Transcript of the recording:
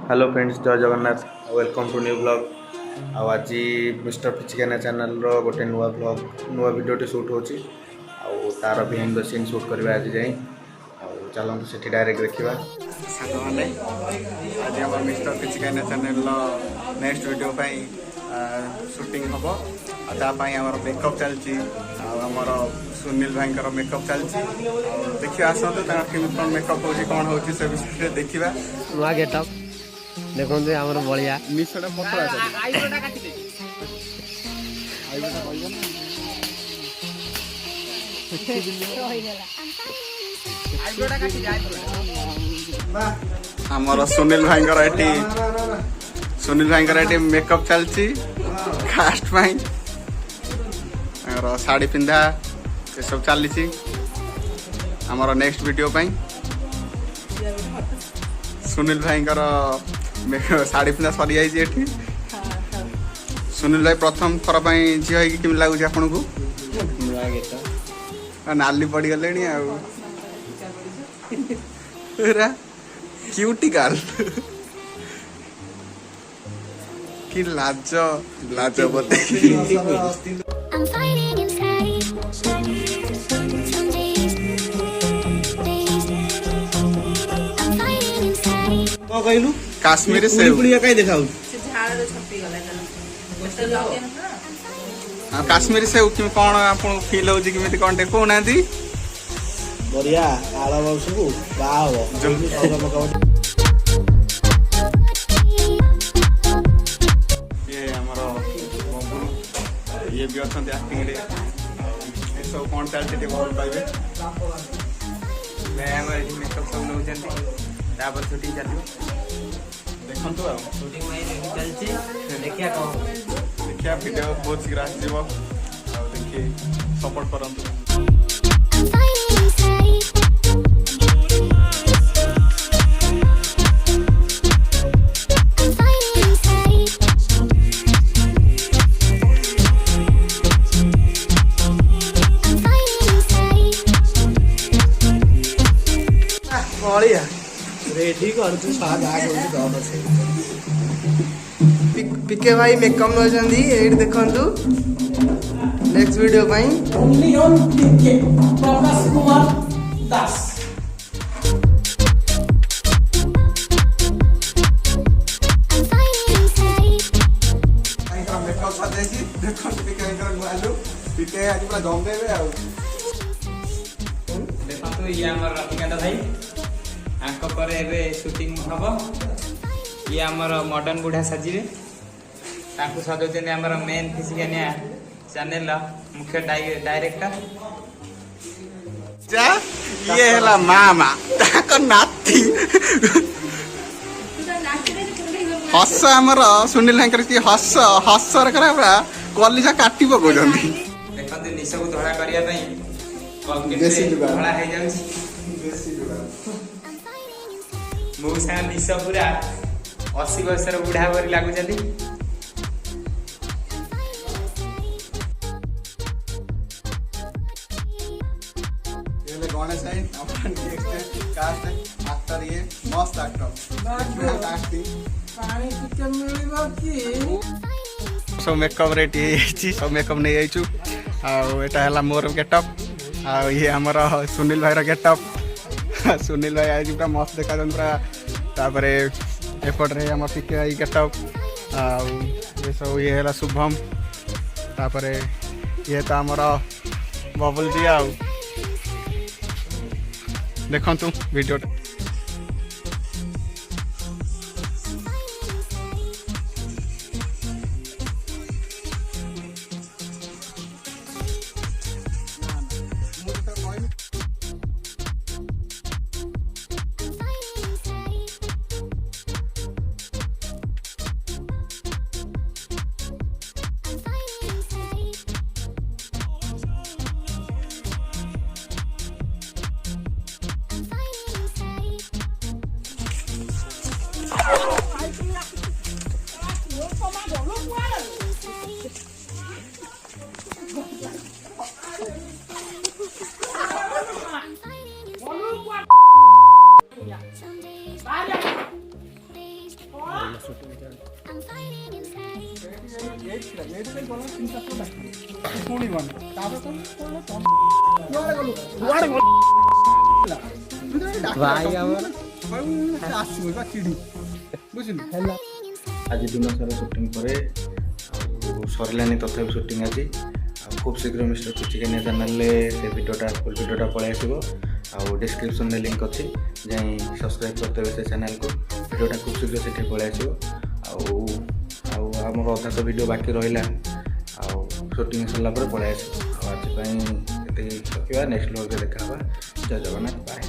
Hello friends, जय Jagannath. Welcome to new blog. आज mister फिचिकानिया channel रो गोटे नुआ ब्लॉग नुआ वीडियोटी शूट होची तार बिहाइंड द सीन शूट करबा आज जाई। चलतु से डायरेक्ट देखा साथी आज आम mister फिचिकानिया channel next video shooting हम आम मेकअप चलती आमर सुनील भाई मेकअप चलती देखिए आसतु कम मेकअप हो कौन हो विषय देखा नुआ गेटअप देखो आमर बलिया मिसटा पतला आमर सुनील भाई मेकअप चलती कास्ट साड़ी पिंधा ये सब चली आमर नेक्स्ट वीडियो सुनील भाई साड़ी पिंधा सरी जाइए। सुनील भाई प्रथम थर झील कमी लगुच आपन को नाली पड़गले क्यूटी गर्ल कि लाज लाज बते कहलु काश्मीरी सेव कहीं देखा काश्मीरी सेव कि कौन आपन फील हो किमिति कौन देखो ना दी बढ़िया आला वर्ष को ये हमरो बबुल ये भी अच्छा एक्टिंग रे ये सब कौन चलते बहुत पाइबे मैं हमर मेकअप सब लोग जानते तापर शूटिंग चलियो देखंतु आ शूटिंग में चलची देखिया देखिया वीडियो बहुत शीघ्र आसीबो आ देखि सपोर्ट करंतु। रेडी कर तू पिके भाई मेकअप नौचंदी एट देखंतु next video pi only on पिके प्रकाश कुमार दास मेकअप साथी देखंतु पिके गुआलु पिके आज पूरा दम देबे आ देखो ये हमर रतिकांत भाई आंक पर एबे शूटिंग हबो ये हमर मॉडर्न बुढ़ा साजिबे ताकू सदोचने हमर मेन फिचिकानिया चैनल मुख्य डायरेक्टर जा ये हला मामा ताको नाती हस हमर सुनील हैंकर की हस हसर करा कलिजा काटी पको जंदी देखंतु निश को धड़ा करिया पई कॉन्क्रीट देसी से जुगाड़ धड़ा हे जाउची देसी जुगाड़ मौसा निश पूरा 80 वर्षर बुढ़ा भरी लागुचंदी ये गणेश है अपन नेक्स्ट कास्ट एक्टर ये मस्त एक्टर कास्टिंग पानी टिके मिलिबो कि सब मेकअप रेडी सब मेकअप नहीं आइचु आटा है मोर गेटअप ये आमर सुनील भाई गेटअप सुनील भाई आज पूरा मस्त देखा पूरा एपटे आम पिके भाई गेटअप ये सब ये है शुभम तापर ये तो आमर बबुल जी आ देखु वीडियो आज दिन सारा सुटिंग पर सरलानी तथापि सुटिंग आज खूब शीघ्र मिस्टर फिचिकानिया चैनल से वीडियोटा फुल वीडियोटा पलि आसो डिस्क्रिप्शन में लिंक अच्छी जाई सब्सक्राइब करते से चैनल को वीडियोटा खूब शीघ्र से पलि आसो आम अधा तो वीडियो बाकी रहा शूटिंग सरला पलि आस आज रखा नेक्स्ट ब्लॉग देखा जय जगन्नाथ बाय।